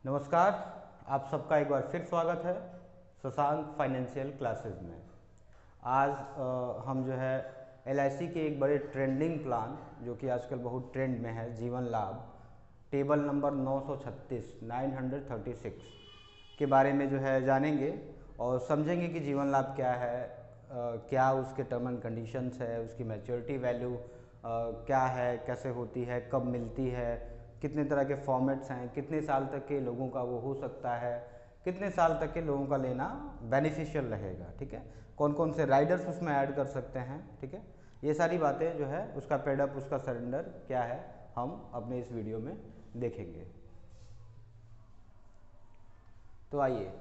नमस्कार। आप सबका एक बार फिर स्वागत है शशांक फाइनेंशियल क्लासेस में। आज हम जो है एलआईसी के एक बड़े ट्रेंडिंग प्लान जो कि आजकल बहुत ट्रेंड में है, जीवन लाभ टेबल नंबर 936 936 के बारे में जो है जानेंगे और समझेंगे कि जीवन लाभ क्या है, क्या उसके टर्म एंड कंडीशंस है, उसकी मैच्योरिटी वैल्यू क्या है, कैसे होती है, कब मिलती है, कितने तरह के फॉर्मेट्स हैं, कितने साल तक के लोगों का वो हो सकता है, कितने साल तक के लोगों का लेना बेनिफिशियल रहेगा। ठीक है, कौन कौन से राइडर्स उसमें ऐड कर सकते हैं। ठीक है, ये सारी बातें जो है उसका पेडअप, उसका सरेंडर क्या है, हम अपने इस वीडियो में देखेंगे। तो आइए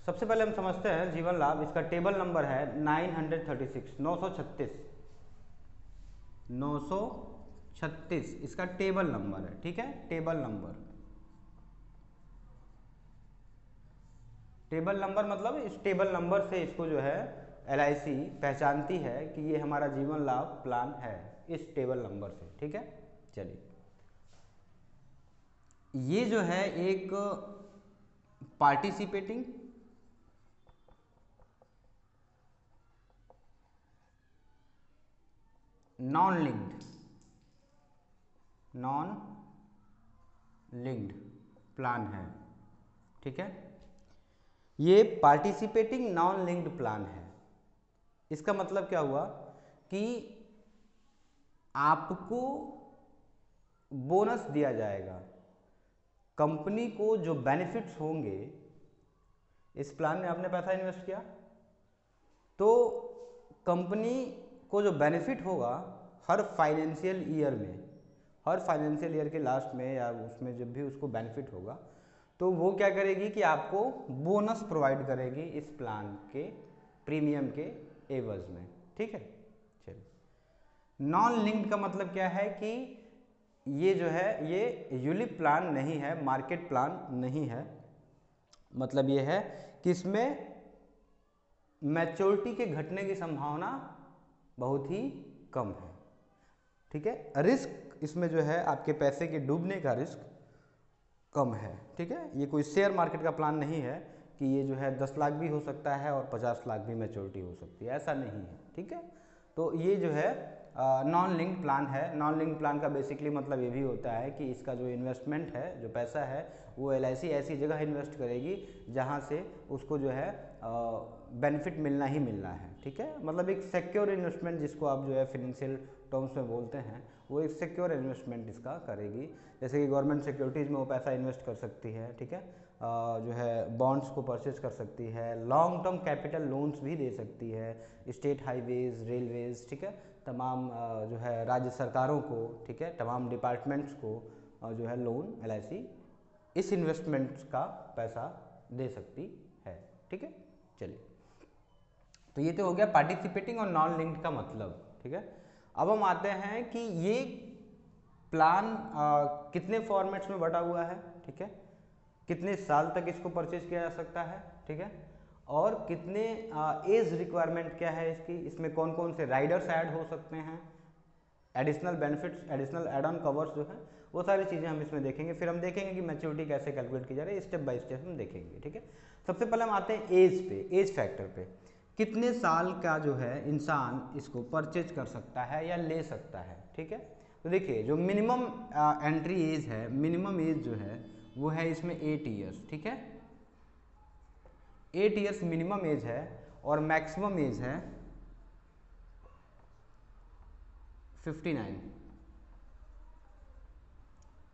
सबसे पहले हम समझते हैं जीवन लाभ। इसका टेबल नंबर है 936 936 इसका टेबल नंबर है। ठीक है, टेबल नंबर मतलब इस टेबल नंबर से इसको जो है एलआईसी पहचानती है कि ये हमारा जीवन लाभ प्लान है, इस टेबल नंबर से। ठीक है, चलिए ये जो है एक पार्टिसिपेटिंग नॉन लिंक्ड प्लान है। ठीक है, ये पार्टिसिपेटिंग नॉन लिंक्ड प्लान है। इसका मतलब क्या हुआ कि आपको बोनस दिया जाएगा, कंपनी को जो बेनिफिट्स होंगे, इस प्लान में आपने पैसा इन्वेस्ट किया तो कंपनी को जो बेनिफिट होगा हर फाइनेंशियल ईयर में, हर फाइनेंशियल ईयर के लास्ट में या उसमें जब भी उसको बेनिफिट होगा तो वो क्या करेगी कि आपको बोनस प्रोवाइड करेगी इस प्लान के प्रीमियम के एवज में। ठीक है, चलिए नॉन लिंक्ड का मतलब क्या है कि ये जो है ये यूलिप प्लान नहीं है, मार्केट प्लान नहीं है। मतलब ये है कि इसमें मैच्योरिटी के घटने की संभावना बहुत ही कम है। ठीक है, रिस्क इसमें जो है आपके पैसे के डूबने का रिस्क कम है। ठीक है, ये कोई शेयर मार्केट का प्लान नहीं है कि ये जो है 10 लाख भी हो सकता है और 50 लाख भी मैच्योरिटी हो सकती है, ऐसा नहीं है। ठीक है, तो ये जो है नॉन लिंक्ड प्लान है। नॉन लिंक्ड प्लान का बेसिकली मतलब ये भी होता है कि इसका जो इन्वेस्टमेंट है, जो पैसा है, वो एलआईसी ऐसी जगह इन्वेस्ट करेगी जहाँ से उसको जो है बेनिफिट मिलना ही मिलना है। ठीक है, मतलब एक सिक्योर इन्वेस्टमेंट जिसको आप जो है फिनेंशियल टर्म्स में बोलते हैं, वो एक सिक्योर इन्वेस्टमेंट इसका करेगी। जैसे कि गवर्नमेंट सिक्योरिटीज़ में वो पैसा इन्वेस्ट कर सकती है। ठीक है, जो है बॉन्ड्स को परचेज कर सकती है, लॉन्ग टर्म कैपिटल लोन्स भी दे सकती है, स्टेट हाईवेज, रेलवेज, ठीक है, तमाम जो है राज्य सरकारों को, ठीक है, तमाम डिपार्टमेंट्स को जो है लोन एलआईसी इस इन्वेस्टमेंट्स का पैसा दे सकती है। ठीक है, चलिए तो ये तो हो गया पार्टिसिपेटिंग और नॉन लिंक्ड का मतलब। ठीक है, अब हम आते हैं कि ये प्लान कितने फॉर्मेट्स में बटा हुआ है। ठीक है, कितने साल तक इसको परचेज किया जा सकता है। ठीक है, और कितने एज रिक्वायरमेंट क्या है इसकी, इसमें कौन कौन से राइडर्स ऐड हो सकते हैं, additional benefits, additional add on covers जो है, वो सारी चीज़ें हम इसमें देखेंगे। फिर हम देखेंगे कि मैच्योरिटी कैसे कैलकुलेट की जा रही है, स्टेप बाय स्टेप हम देखेंगे। ठीक है, सबसे पहले हम आते हैं एज पे, एज फैक्टर पे। कितने साल का जो है इंसान इसको परचेज कर सकता है या ले सकता है। ठीक है, तो देखिए जो मिनिमम एंट्री एज है, मिनिमम एज जो है वो है इसमें 8 ईयर्स। ठीक है, 8 ईयर्स मिनिमम एज है और मैक्सिमम एज है 59।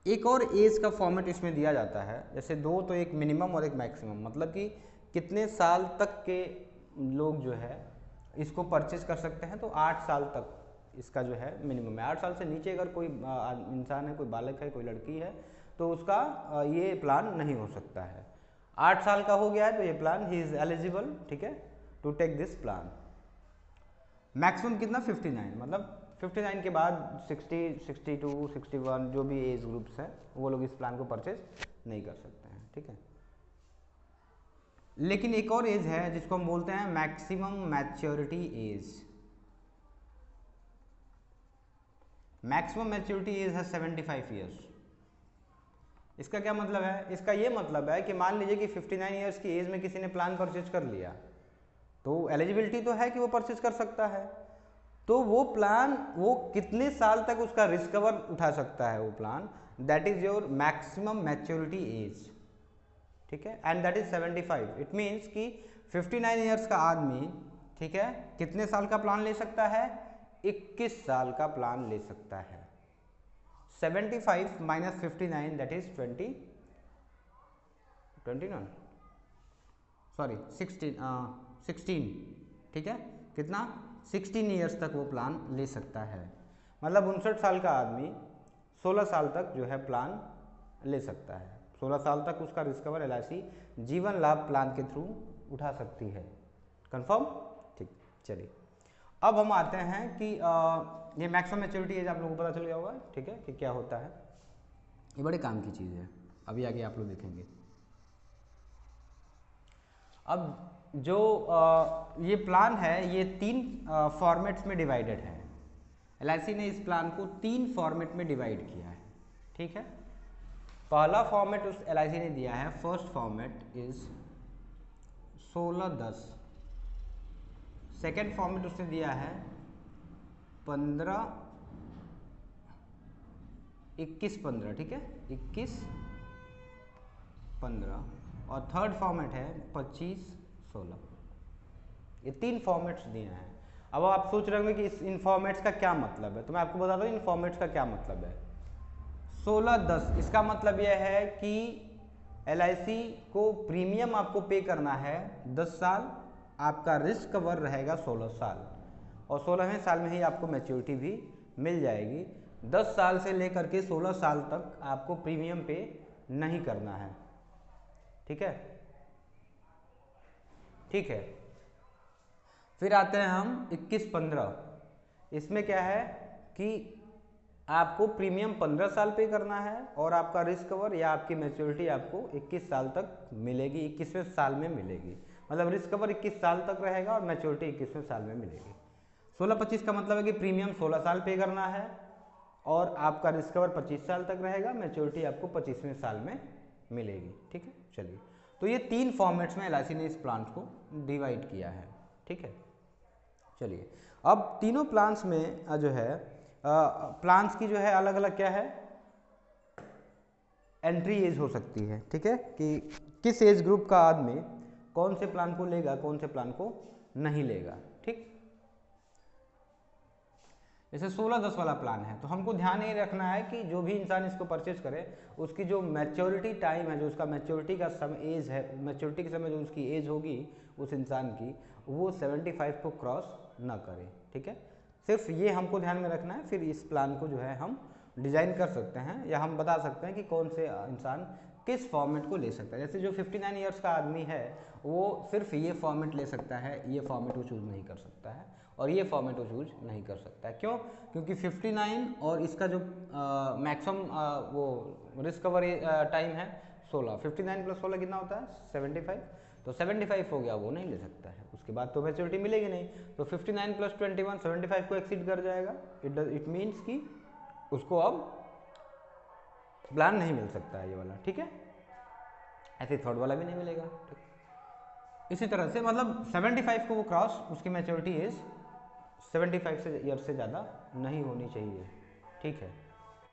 एक और एज का फॉर्मेट इसमें दिया जाता है, जैसे दो तो एक मिनिमम और एक मैक्सिमम, मतलब कि कितने साल तक के लोग जो है इसको परचेज कर सकते हैं। तो 8 साल तक इसका जो है मिनिमम है। 8 साल से नीचे अगर कोई इंसान है, कोई बालक है, कोई लड़की है, तो उसका ये प्लान नहीं हो सकता है। 8 साल का हो गया है तो ये प्लान ही इज एलिजिबल, ठीक है, to take this plan. Maximum कितना 59, मतलब 59 के बाद 60, 62, 61 जो भी एज ग्रुप्स हैं वो लोग इस प्लान को परचेज नहीं कर सकते हैं। ठीक है, लेकिन एक और एज है जिसको हम बोलते हैं maximum maturity age. Maximum maturity age है 75 ईयर्स। इसका क्या मतलब है? इसका ये मतलब है कि मान लीजिए कि 59 ईयर्स की एज में किसी ने प्लान परचेज कर लिया, तो एलिजिबिलिटी तो है कि वो परचेज कर सकता है। तो वो प्लान, वो कितने साल तक उसका रिस्क कवर उठा सकता है वो plan, that is your maximum maturity age, ठीक है, and that is 75। It means कि 59 ईयर्स का आदमी, ठीक है, कितने साल का प्लान ले सकता है? 21 साल का प्लान ले सकता है। 75 माइनस 59 दैट इज 21 सॉरी 16, ठीक है, कितना? 16 ईयर्स तक वो प्लान ले सकता है। मतलब 59 साल का आदमी 16 साल तक जो है प्लान ले सकता है। 16 साल तक उसका रिस्क कवर एलआईसी जीवन लाभ प्लान के थ्रू उठा सकती है। कंफर्म? ठीक, चलिए अब हम आते हैं कि ये मैक्सिमम मैच्योरिटी एज आप लोगों को पता चल गया होगा, ठीक है, कि क्या होता है। ये बड़े काम की चीज़ है, अभी आगे आप लोग देखेंगे। अब जो ये प्लान है ये 3 फॉर्मेट्स में डिवाइडेड है। एलआईसी ने इस प्लान को 3 फॉर्मेट में डिवाइड किया है, ठीक है। पहला फॉर्मेट उस एलआईसी ने दिया है, first format is 16-10। Second format उसने दिया है 15-21-15, ठीक है, 21-15। और थर्ड फॉर्मेट है 25-16। ये 3 फॉर्मेट्स दिए हैं। अब आप सोच रहे होंगे कि इन फॉर्मेट्स का क्या मतलब है, तो मैं आपको बताता हूँ इन फॉर्मेट्स का क्या मतलब है। 16-10 इसका मतलब यह है कि एलआईसी को प्रीमियम आपको पे करना है 10 साल, आपका रिस्क कवर रहेगा 16 साल, और 16वें साल में ही आपको मैच्योरिटी भी मिल जाएगी। 10 साल से लेकर के 16 साल तक आपको प्रीमियम पे नहीं करना है, ठीक है, ठीक है। फिर आते हैं हम 21-15। इसमें क्या है कि आपको प्रीमियम 15 साल पे करना है और आपका रिस्क कवर या आपकी मैच्योरिटी आपको 21 साल तक मिलेगी, 21वें साल में मिलेगी। मतलब रिस्क कवर 21 साल तक रहेगा और मैच्योरिटी 21वें साल में मिलेगी। 16-25 का मतलब है कि प्रीमियम 16 साल पे करना है और आपका रिस्क कवर 25 साल तक रहेगा, मैच्योरिटी आपको 25वें साल में मिलेगी, ठीक है। चलिए, तो ये 3 फॉर्मेट्स में एलआईसी ने इस प्लान को डिवाइड किया है, ठीक है। चलिए, अब तीनों प्लान्स में जो है प्लान्स की जो है अलग अलग क्या है, एंट्री एज हो सकती है, ठीक है, कि किस एज ग्रुप का आदमी कौन से प्लान को लेगा, कौन से प्लान को नहीं लेगा, ठीक। जैसे 16-10 वाला प्लान है, तो हमको ध्यान ये रखना है कि जो भी इंसान इसको परचेज करे उसकी जो मैच्योरिटी टाइम है, जो उसका मैच्योरिटी का समय एज है, मैच्योरिटी के समय जो उसकी एज होगी उस इंसान की, वो 75 को क्रॉस ना करे, ठीक है। सिर्फ ये हमको ध्यान में रखना है, फिर इस प्लान को जो है हम डिज़ाइन कर सकते हैं या हम बता सकते हैं कि कौन से इंसान किस फॉर्मेट को ले सकता है। जैसे जो 59 ईयर्स का आदमी है वो सिर्फ ये फॉर्मेट ले सकता है, ये फॉर्मेट वो चूज़ नहीं कर सकता है, और ये फॉर्मेट वो चूज नहीं कर सकता है। क्यों? क्योंकि 59 और इसका जो मैक्सिमम वो रिस्क कवर टाइम है 16, 59 प्लस 16 कितना होता है 75, तो 75 हो गया, वो नहीं ले सकता है, उसके बाद तो मैच्योरिटी मिलेगी नहीं। तो 59 प्लस 21 75 को एक्सीड कर जाएगा। इट मीन्स कि उसको अब प्लान नहीं मिल सकता है ये वाला, ठीक है। ऐसे थर्ड वाला भी नहीं मिलेगा, ठीक। इसी तरह से मतलब 75 को वो क्रॉस, उसकी मैच्योरिटी एज 75 से ईयर से ज़्यादा नहीं होनी चाहिए, ठीक है।